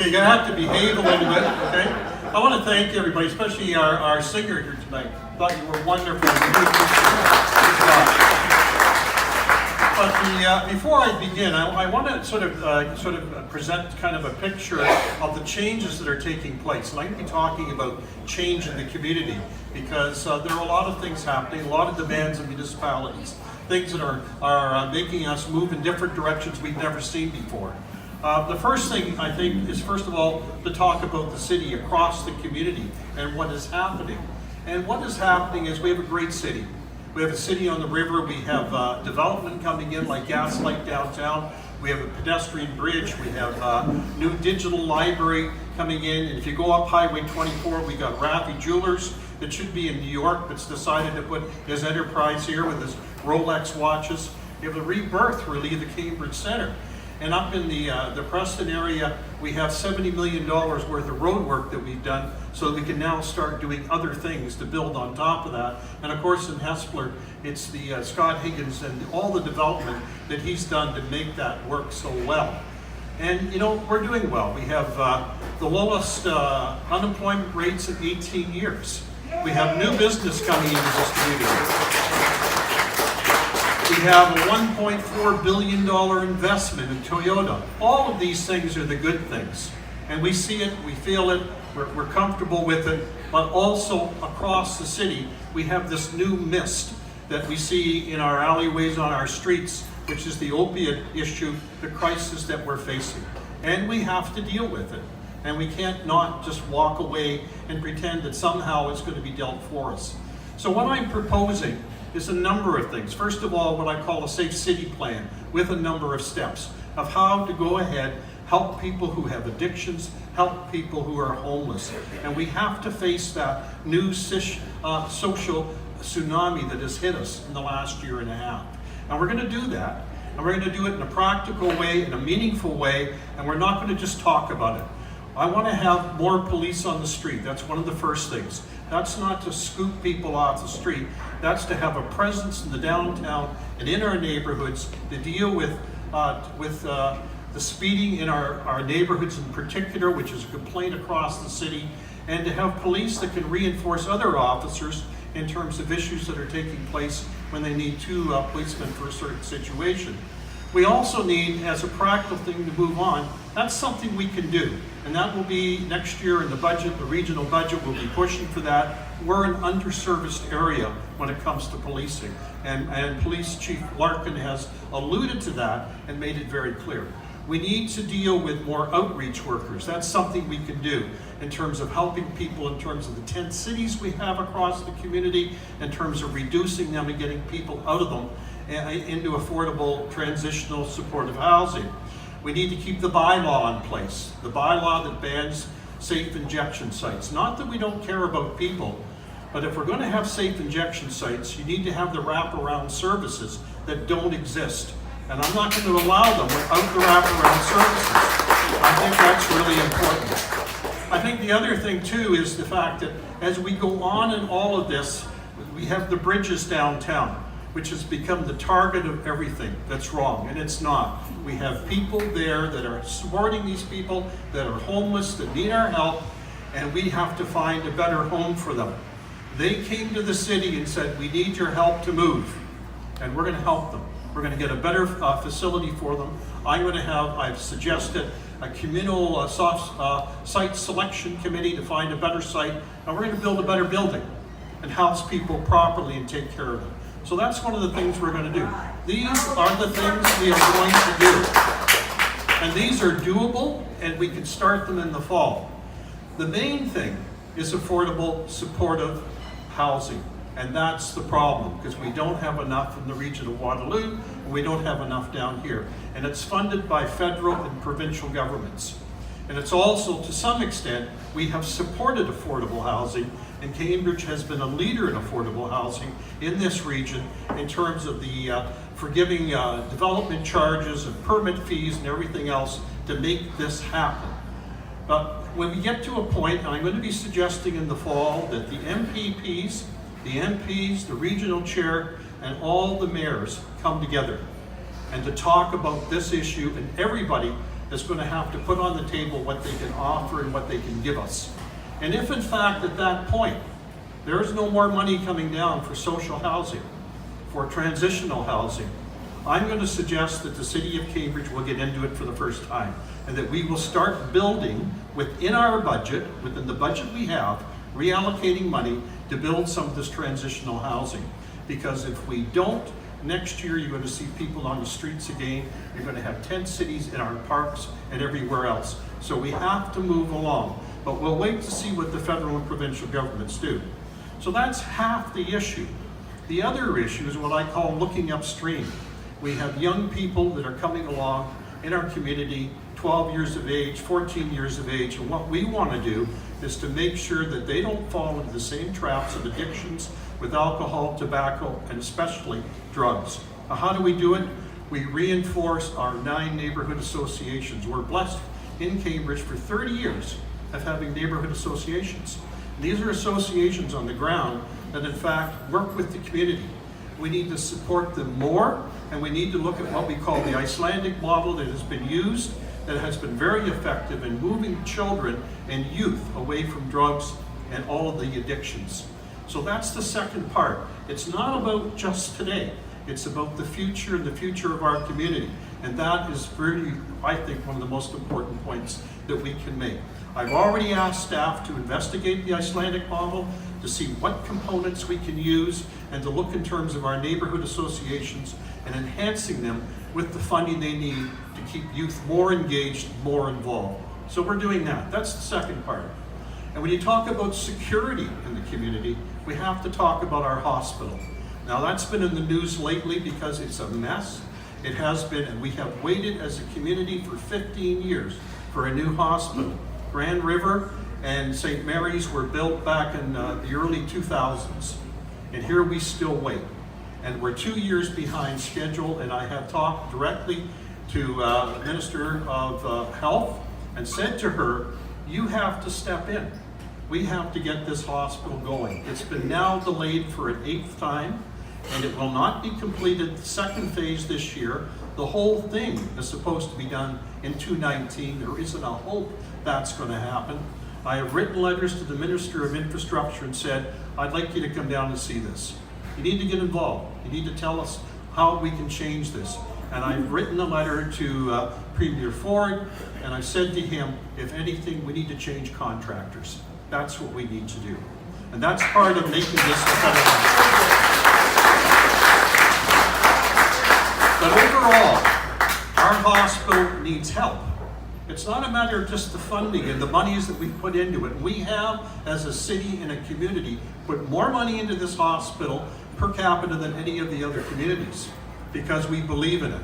Okay, you're gonna have to behave a little bit, okay? I want to thank everybody, especially our singer here tonight. Thought you were wonderful. Good job. But before I begin, I want to sort of present kind of a picture of the changes that are taking place. And I'm going to be talking about change in the community because there are a lot of things happening, a lot of demands of municipalities, things that are making us move in different directions we've never seen before. The first thing I think is, first of all, to talk about the city across the community and what is happening. And what is happening is we have a great city. We have a city on the river. We have development coming in like Gaslight downtown. We have a pedestrian bridge. We have a new digital library coming in. And if you go up Highway 24, we got Crabby Jewelers that should be in New York that's decided to put his enterprise here with his Rolex watches. We have the rebirth, really, of the Cambridge Center. And up in the Preston area, we have $70 million worth of road work that we've done so that we can now start doing other things to build on top of that. And of course in Hespeler, it's the Scott Higgins and all the development that he's done to make that work so well. And you know, we're doing well. We have the lowest unemployment rates in 18 years. We have new business coming into this community. We have a $1.4 billion investment in Toyota. All of these things are the good things. And we see it, we feel it, we're comfortable with it, but also across the city, we have this new mist that we see in our alleyways, on our streets, which is the opiate issue, the crisis that we're facing. And we have to deal with it. And we can't not just walk away and pretend that somehow it's going to be dealt for us. So what I'm proposing is a number of things. First of all, what I call a safe city plan with a number of steps of how to go ahead, help people who have addictions, help people who are homeless. And we have to face that new social tsunami that has hit us in the last year and a half. And we're going to do that. And we're going to do it in a practical way, in a meaningful way, and we're not going to just talk about it. I want to have more police on the street. That's one of the first things. That's not to scoop people off the street. That's to have a presence in the downtown and in our neighborhoods to deal with the speeding in our neighborhoods in particular, which is a complaint across the city, and to have police that can reinforce other officers in terms of issues that are taking place when they need two policemen for a certain situation. We also need, as a practical thing to move on, that's something we can do. And that will be next year in the budget, the regional budget will be pushing for that. We're an underserviced area when it comes to policing. And Police Chief Larkin has alluded to that and made it very clear. We need to deal with more outreach workers. That's something we can do in terms of helping people, in terms of the 10 cities we have across the community, in terms of reducing them and getting people out of them into affordable, transitional, supportive housing. We need to keep the bylaw in place, the bylaw that bans safe injection sites. Not that we don't care about people, but if we're going to have safe injection sites, you need to have the wraparound services that don't exist. And I'm not going to allow them without the wraparound services. I think that's really important. I think the other thing too is the fact that as we go on in all of this, we have the bridges downtown, which has become the target of everything that's wrong, and it's not. We have people there that are supporting these people, that are homeless, that need our help, and we have to find a better home for them. They came to the city and said, we need your help to move, and we're going to help them. We're going to get a better facility for them. I've suggested a communal site selection committee to find a better site, and we're going to build a better building and house people properly and take care of them. So that's one of the things we're going to do. These are the things we are going to do. And these are doable, and we can start them in the fall. The main thing is affordable, supportive housing. And that's the problem, because we don't have enough in the region of Waterloo, and we don't have enough down here. And it's funded by federal and provincial governments. And it's also, to some extent, we have supported affordable housing, and Cambridge has been a leader in affordable housing in this region in terms of the forgiving development charges and permit fees and everything else to make this happen. But when we get to a point, and I'm going to be suggesting in the fall that the MPPs, the regional chair, and all the mayors come together and to talk about this issue, and everybody is going to have to put on the table what they can offer and what they can give us. And if in fact at that point, there is no more money coming down for social housing, for transitional housing, I'm going to suggest that the City of Cambridge will get into it for the first time, and that we will start building within our budget, within the budget we have, reallocating money to build some of this transitional housing. Because if we don't, next year you're going to see people on the streets again. You're going to have tent cities in our parks and everywhere else. So we have to move along. But we'll wait to see what the federal and provincial governments do. So that's half the issue. The other issue is what I call looking upstream. We have young people that are coming along in our community, 12 years of age, 14 years of age, and what we want to do is to make sure that they don't fall into the same traps of addictions with alcohol, tobacco, and especially drugs. Now, how do we do it? We reinforce our 9 neighborhood associations. We're blessed in Cambridge for 30 years of having neighborhood associations. These are associations on the ground that in fact work with the community. We need to support them more, and we need to look at what we call the Icelandic model that has been used, that has been very effective in moving children and youth away from drugs and all of the addictions. So that's the second part. It's not about just today. It's about the future and the future of our community. And that is really, I think, one of the most important points that we can make. I've already asked staff to investigate the Icelandic model, to see what components we can use, and to look in terms of our neighborhood associations and enhancing them with the funding they need to keep youth more engaged, more involved. So we're doing that. That's the second part. And when you talk about security in the community, we have to talk about our hospital. Now that's been in the news lately because it's a mess. It has been, and we have waited as a community for 15 years for a new hospital. Grand River and St. Mary's were built back in the early 2000s. And here we still wait. And we're 2 years behind schedule, and I have talked directly to the Minister of Health and said to her, you have to step in. We have to get this hospital going. It's been now delayed for an 8th time, and it will not be completed the second phase this year. The whole thing is supposed to be done in 2019. There isn't a hope that's going to happen. I have written letters to the Minister of Infrastructure and said, I'd like you to come down and see this. You need to get involved. You need to tell us how we can change this. And I've written a letter to Premier Ford, and I said to him, if anything, we need to change contractors. That's what we need to do. And that's part of making this a better hospital. But overall, our hospital needs help. It's not a matter of just the funding and the monies that we put into it. We have, as a city and a community, put more money into this hospital per capita than any of the other communities because we believe in it.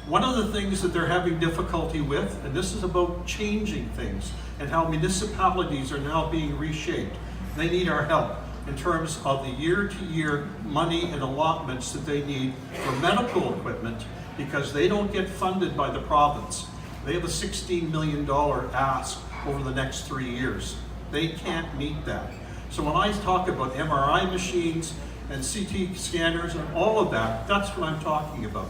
One of the things that they're having difficulty with, and this is about changing things and how municipalities are now being reshaped, they need our help in terms of the year-to-year money and allotments that they need for medical equipment because they don't get funded by the province. They have a $16 million ask over the next 3 years. They can't meet that. So when I talk about MRI machines and CT scanners and all of that, that's what I'm talking about.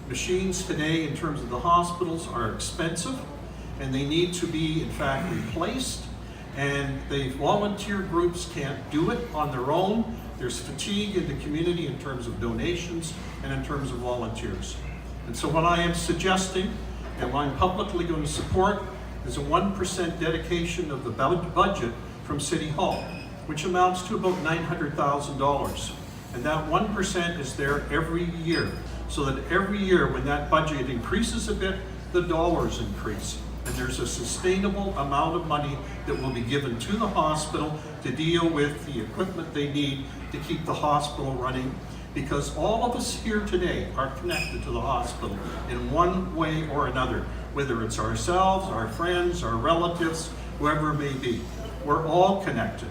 Machines today in terms of the hospitals are expensive and they need to be in fact replaced, and the volunteer groups can't do it on their own. There's fatigue in the community in terms of donations and in terms of volunteers. And so what I am suggesting and what I'm publicly going to support is a 1% dedication of the budget from City Hall, which amounts to about $900,000. And that 1% is there every year, so that every year when that budget increases a bit, the dollars increase. And there's a sustainable amount of money that will be given to the hospital to deal with the equipment they need to keep the hospital running, because all of us here today are connected to the hospital in one way or another, whether it's ourselves, our friends, our relatives, whoever it may be. We're all connected,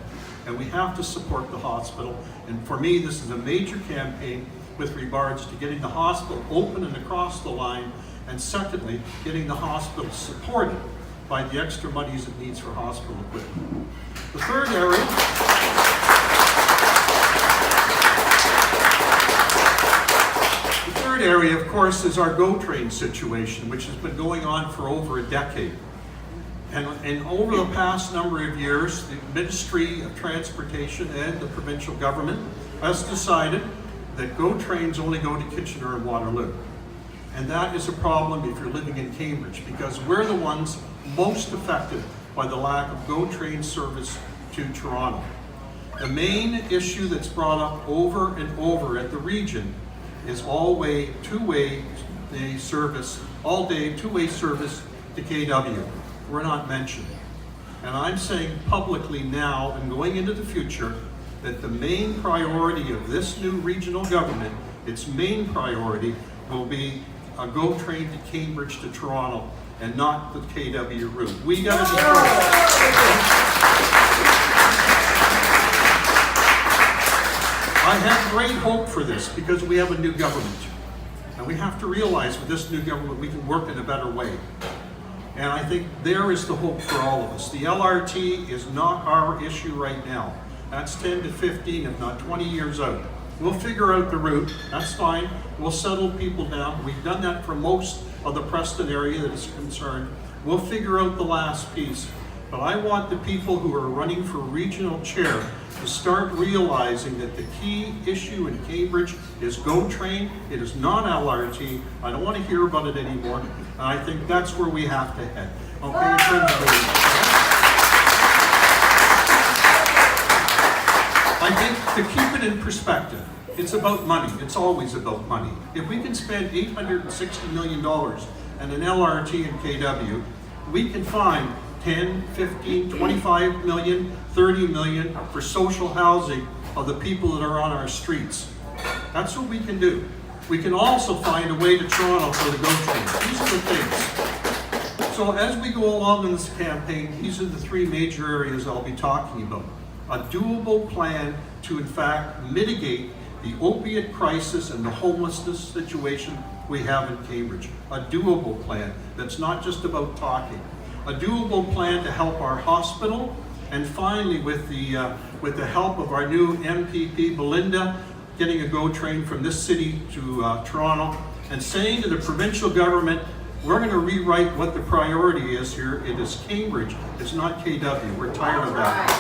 and we have to support the hospital. And for me, this is a major campaign with regards to getting the hospital open and across the line, and secondly, getting the hospital supported by the extra monies it needs for hospital equipment. The third area, of course, is our GO train situation, which has been going on for over a decade. And over the past number of years, the Ministry of Transportation and the provincial government has decided that GO trains only go to Kitchener and Waterloo. And that is a problem if you're living in Cambridge, because we're the ones most affected by the lack of GO train service to Toronto. The main issue that's brought up over and over at the region is all-day, two-way service to KW. We're not mentioned. And I'm saying publicly now and going into the future that the main priority of this new regional government, its main priority will be a GO train to Cambridge to Toronto and not the KW route. We gotta be I have great hope for this because we have a new government. And we have to realize with this new government we can work in a better way. And I think there is the hope for all of us. The LRT is not our issue right now. That's 10 to 15, if not 20 years out. We'll figure out the route, that's fine. We'll settle people down. We've done that for most of the Preston area that is concerned. We'll figure out the last piece. But I want the people who are running for regional chair to start realizing that the key issue in Cambridge is GO train. It is not LRT. I don't want to hear about it anymore. And I think that's where we have to head. Okay, in terms of I think to keep it in perspective, it's about money. It's always about money. If we can spend $860 million on an LRT in KW, we can find 10, 15, 25 million, 30 million for social housing of the people that are on our streets. That's what we can do. We can also find a way to Toronto for the GO train. These are the things. So as we go along in this campaign, these are the three major areas I'll be talking about. A doable plan to in fact mitigate the opiate crisis and the homelessness situation we have in Cambridge. A doable plan that's not just about talking. A doable plan to help our hospital, and finally with the help of our new MPP Belinda, getting a GO train from this city to Toronto, and saying to the provincial government, we're going to rewrite what the priority is here. It is Cambridge, it's not KW. We're tired of that.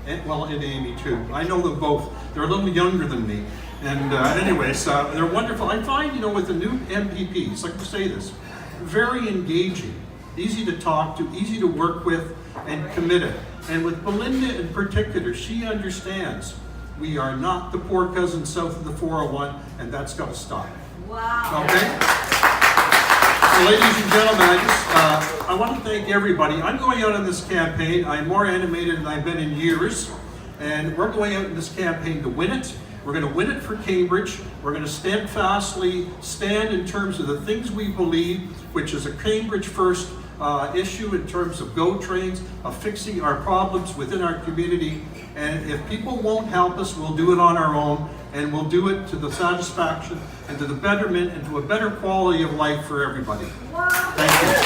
And Amy too. I know them both. They're a little younger than me. And anyways, they're wonderful. I find, with the new MPPs, like to say this, very engaging, easy to talk to, easy to work with, and committed. And with Belinda in particular, she understands we are not the poor cousin south of the 401, and that's got to stop. Wow. Okay? So ladies and gentlemen, I want to thank everybody. I'm going out in this campaign. I'm more animated than I've been in years. And we're going out in this campaign to win it. We're going to win it for Cambridge. We're going to steadfastly stand in terms of the things we believe, which is a Cambridge first issue in terms of GO trains, of fixing our problems within our community. And if people won't help us, we'll do it on our own. And we'll do it to the satisfaction and to the betterment and to a better quality of life for everybody. Thank you.